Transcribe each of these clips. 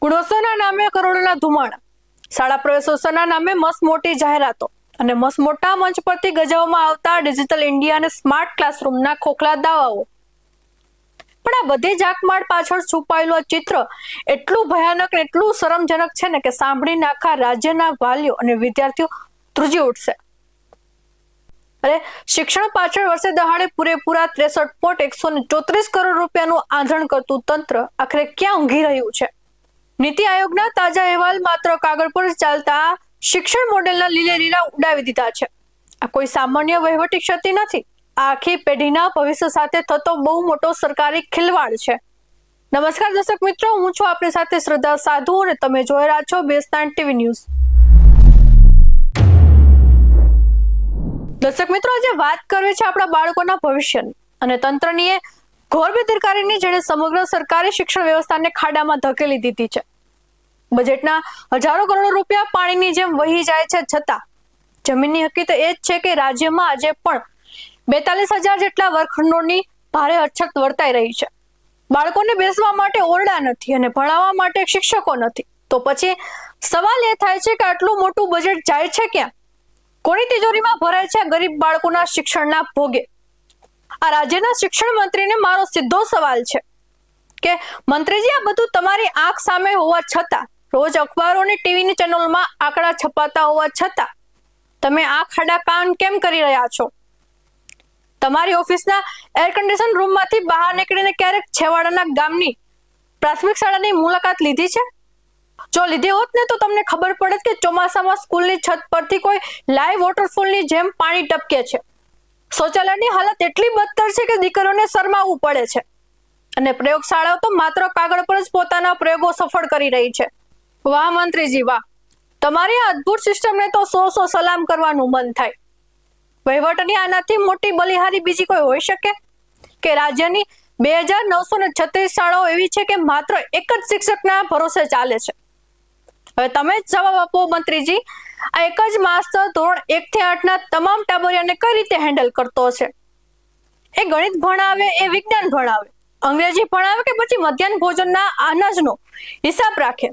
ગુણોત્સવના નામે કરોડોના ધુમાડા, શાળા પ્રવેશોત્સવના નામે મસ્ત મોટી જાહેરાતો અને મસ્ત મોટા મંચ પરથી ગજવવામાં આવતા ડિજિટલ ઇન્ડિયા અને સ્માર્ટ ક્લાસરૂમના ખોખલા દાવાઓ. પણ આ બધી જાકમાળ પાછળ છુપાયેલું આ ચિત્ર એટલું ભયાનક અને એટલું શરમજનક છે ને કે સાંભળીને આખા રાજ્યના વાલીઓ અને વિદ્યાર્થીઓ ધ્રુજી ઉઠશે. અરે શિક્ષણ પાછળ વર્ષે દહાડે પૂરેપૂરા 63.134 કરોડ રૂપિયાનું આંધણ કરતું તંત્ર આખરે ક્યાં ઊંઘી રહ્યું છે? નીતિ આયોગના તાજા અહેવાલ માત્ર કાગળ પર ચાલતા શિક્ષણ મોડેલના લીલે લીલા ઉડાવી દીધા છે. આ કોઈ સામાન્ય વહીવટી ક્ષતિ નથી. આ આખી પેઢીના ભવિષ્ય સાથે થતો બહુ મોટો સરકારી ખિલવાડ છે. નમસ્કાર દર્શક મિત્રો, હું છું આપની સાથે શ્રદ્ધા સાધુ અને તમે જોઈ રહ્યા છો BS9 TV ન્યૂઝ. દર્શક મિત્રો, આજે વાત કરવી છે આપણા બાળકોના ભવિષ્યની અને તંત્રની એ ઘોર બેદરકારીની જેણે સમગ્ર સરકારી શિક્ષણ વ્યવસ્થાને ખાડામાં ધકેલી દીધી છે. બજેટના હજારો કરોડ રૂપિયા પાણીની જેમ વહી જાય છે, છતાં જમીનની હકીકત એ જ છે કે રાજ્યમાં આજે પણ 42,000 જેટલા વર્ગખંડોની ભારે અછત વર્તાઈ રહી છે. બાળકોને બેસવા માટે ઓરડા નથી અને ભણાવવા માટે શિક્ષકો નથી. તો પછી સવાલ એ થાય છે કે આટલું મોટું બજેટ જાય છે ક્યાં? કોની તિજોરીમાં ભરાય છે ગરીબ બાળકોના શિક્ષણના ભોગે? આ રાજ્યના શિક્ષણ મંત્રીને મારો સીધો સવાલ છે કે મંત્રીજી, આ બધું તમારી આંખ સામે હોવા છતાં, રોજ અખબારોની ટીવીની ચેનલોમાં આંકડા છપાતા હોવા છતાં તમે આ ખાડા કામ કેમ કરી રહ્યા છો? તમારી ઓફિસના એર કન્ડિશન રૂમમાંથી બહાર નીકળીને ક્યારેક છેવાડાના ગામની પ્રાથમિક શાળાની મુલાકાત લીધી છે? જો લીધી હોત ને તો તમને ખબર પડે કે ચોમાસામાં સ્કૂલની છત પરથી કોઈ લાઈવ વોટરફોલની જેમ પાણી ટપકે છે. શૌચાલયની હાલત એટલી બદતર છે કે દીકરીઓને શરમાવવું પડે છે અને પ્રયોગશાળાઓ તો માત્ર કાગળ પર જ પોતાના પ્રયોગો સફળ કરી રહી છે. વાહ મંત્રીજી વાહ, તમારી આ અદ્ભુત સિસ્ટમને તો 100 સલામ કરવાનું મન થાય. વહીવટની આનાથી મોટી બલિહારી બીજી કોઈ હોઈ શકે કે રાજ્યની 2,936 શાળાઓ એવી છે કે માત્ર એક જ શિક્ષકના ભરોસે ચાલે છે? હવે તમે જ જવાબ આપો મંત્રીજી. આ એક જ માસ્ટર ધોરણ 1 થી 8 ના તમામ ટાબરિયાને કઈ રીતે હેન્ડલ કરતો હશે? એ ગણિત ભણાવે, એ વિજ્ઞાન ભણાવે, અંગ્રેજી ભણાવે કે પછી મધ્યાહન ભોજનના અનાજનો હિસાબ રાખે,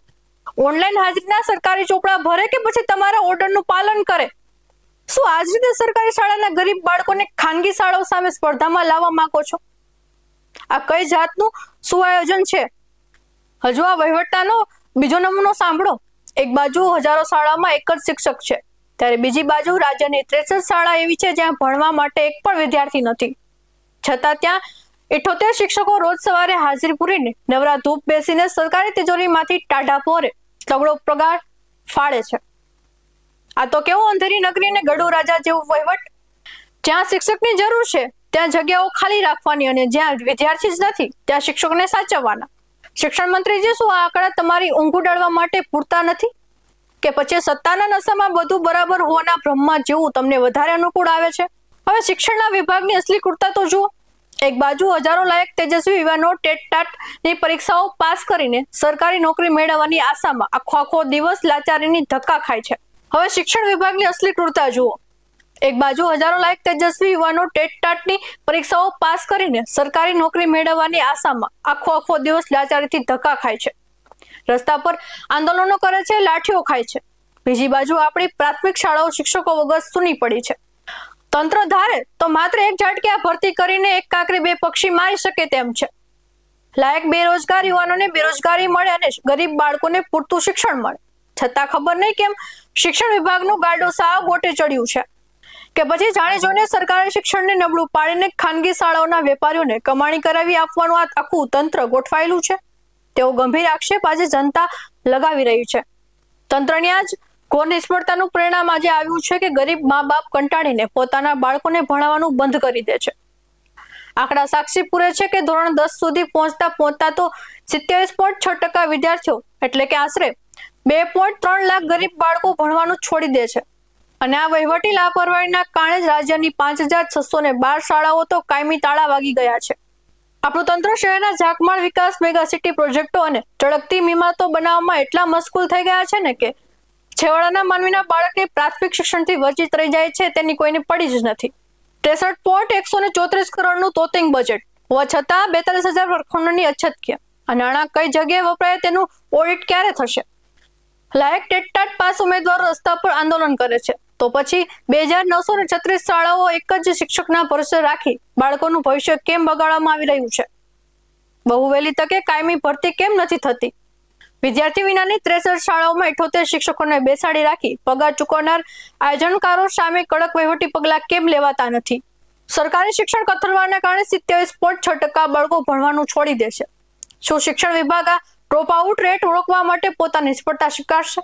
ઓનલાઈન હાજરીના સરકારી ચોપડા ભરે કે પછી તમારા ઓર્ડરનું પાલન કરે? શું આ જ રીતે સરકારી શાળાના ગરીબ બાળકોને ખાનગી શાળાઓ સામે સ્પર્ધામાં લાવવા માંગો છો? આ કઈ જાતનું સુઆયોજન છે? હજુ આ વહીવટનો બીજો નમૂનો સાંભળો. એક બાજુ હજારો શાળામાં એક જ શિક્ષક છે, ત્યારે બીજી બાજુ રાજ્યની 63 શાળા એવી છે જ્યાં ભણવા માટે એક પણ વિદ્યાર્થી નથી. છતાં ત્યાં 78 શિક્ષકો રોજ સવારે હાજરી પૂરીને નવરા ધૂપ બેસીને સરકારી તિજોરીમાંથી ટાઢા પોરે તગડો પગાર ફાળે છે. આ તો કેવો અંધેરી નગરી અને ગડુ રાજા જેવું વહીવટ! જ્યાં શિક્ષકની જરૂર છે ત્યાં જગ્યાઓ ખાલી રાખવાની અને જ્યાં વિદ્યાર્થી જ નથી ત્યાં શિક્ષકોને સાચવવાના. શિક્ષણ મંત્રીજી, શું આ આંકડા તમારી ઊંઘ ઉડાડવા માટે પૂરતા નથી કે પછી સત્તાના નશામાં બધું બરાબર હોવાના ભ્રમમાં જેવું તમને વધારે અનુકૂળ આવે છે? હવે શિક્ષણના વિભાગની અસલી કૃરતા તો જુઓ. એક બાજુ હજારો લાયક તેજસ્વી યુવાનો ટેટ-ટાટની પરીક્ષાઓ પાસ કરીને સરકારી નોકરી મેળવવાની આશામાં આખો દિવસ લાચારીની ધક્કા ખાય છે. હવે શિક્ષણ વિભાગની અસલી કૃરતા જુઓ. એક બાજુ હજારો લાયક તેજસ્વી યુવાનો ટેટ-ટાટની પરીક્ષાઓ પાસ કરીને સરકારી નોકરી મેળવવાની આશામાં આખો દિવસ લાચારીથી ધક્કા ખાય છે, રસ્તા પર આંદોલનો કરે છે, લાઠીઓ ખાય છે. બીજી બાજુ આપણી પ્રાથમિક શાળાઓ શિક્ષકો વગર સૂની પડી છે. તંત્ર ધારે તો માત્ર એક ઝાટકે આ ભરતી કરીને એક કાંકરે બે પક્ષી મારી શકે તેમ છે. લાયક બેરોજગાર યુવાનોને બેરોજગારી મળે અને ગરીબ બાળકોને પૂરતું શિક્ષણ મળે, છતાં ખબર નહીં કેમ શિક્ષણ વિભાગનું ગાડું સાવ ગોટે ચડ્યું છે કે પછી જાણે જોઈને સરકારી શિક્ષણને નબળું પાડીને ખાનગી શાળાઓના વેપારીઓને કમાણી કરાવી આપવાનું આ આખું તંત્ર ગોઠવાયેલું છે. તેઓ ગંભીર આક્ષેપ આજે જનતા લગાવી રહી છે. તંત્રની આ જ ઘોર નિષ્ફળતાનું પરિણામ આજે આવ્યું છે કે ગરીબ મા બાપ કંટાળીને પોતાના બાળકોને ભણાવવાનું બંધ કરી દે છે. આંકડા સાક્ષી પૂરે છે કે ધોરણ 10 સુધી પહોંચતા તો 27.6% વિદ્યાર્થીઓ એટલે કે આશરે 2.3 લાખ ગરીબ બાળકો ભણવાનું છોડી દે છે. અને આ વહીવટી લાપરવાહીના કારણે જ રાજ્યની 5,612 શાળાઓ તો કાયમી તાળા વાગી ગયા છે. આપણું તંત્ર શહેરના ઝાકમાળ વિકાસ, મેગા સિટી પ્રોજેક્ટો અને ચળકતી ઇમારતો બનાવવામાં એટલા મશગુલ થઈ ગયા છે ને કે છેવાડાના માનવીના બાળકને પ્રાથમિક શિક્ષણથી વંચિત રહી જાય છે તેની કોઈને પડી જ નથી. 63.134 કરોડનું તોતિંગ બજેટ હોવા છતાં 42,000 વર્ગખંડોની અછત ક્યાં? આ નાણાં કઈ જગ્યાએ વપરાય તેનું ઓડિટ ક્યારે થશે? લાયક ટેટ પાસ ઉમેદવારો રસ્તા પર આંદોલન કરે છે તો પછી 2936 શાળાઓ એક જ શિક્ષકના ભરોસે રાખી બાળકોનું ભવિષ્ય કેમ બગાડવામાં આવી રહ્યું છે? બહુ વહેલી તકે કાયમી ભરતી કેમ નથી થતી? વિદ્યાર્થી વિનાની 63 શાળાઓમાં 78 શિક્ષકોને બેસાડી રાખી પગાર ચૂકવનાર આયોજનકારો સામે કડક વહીવટી પગલાં કેમ લેવાતા નથી? સરકારી શિક્ષણ કથળવાના કારણે 27.6% બાળકો ભણવાનું છોડી દેશે. શું શિક્ષણ વિભાગ આ ડ્રોપ આઉટ રેટ ઓળખવા માટે પોતાની નિષ્ફળતા સ્વીકારશે?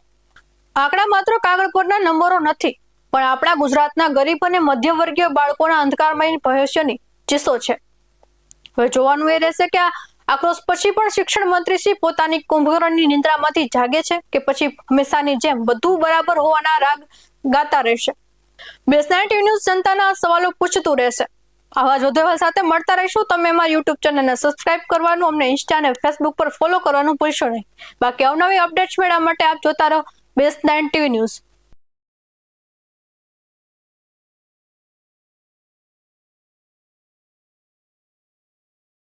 આંકડા માત્ર કાગળ પરના નંબરો નથી, પણ આપણા ગુજરાતના ગરીબ અને મધ્યવર્ગીય બાળકોના અંધકારમય ભવિષ્યની ચીસો છે. હવે જોવાનું એ રહેશે કે આ આક્રોશ પછી પણ શિક્ષણ મંત્રી શ્રી પોતાની કુંભકર્ણની નિંદ્રામાંથી જાગે છે કે પછી હંમેશાની જેમ બધું બરાબર હોવાના રાગ ગાતા રહેશે. BS9 TV ન્યૂઝ જનતાના સવાલો પૂછતું રહેશે. આવા જ વધુ અહેવાલ સાથે મળતા રહીશું. તમે અમારા YouTube ચેનલને સબસ્ક્રાઇબ કરવાનું, અમને ઇન્સ્ટા અને ફેસબુક પર ફોલો કરવાનું ભૂલશો નહીં. બાકી અવનવી અપડેટ્સ મેળવવા માટે આપ જોતા રહો BS9 TV ન્યૂઝ.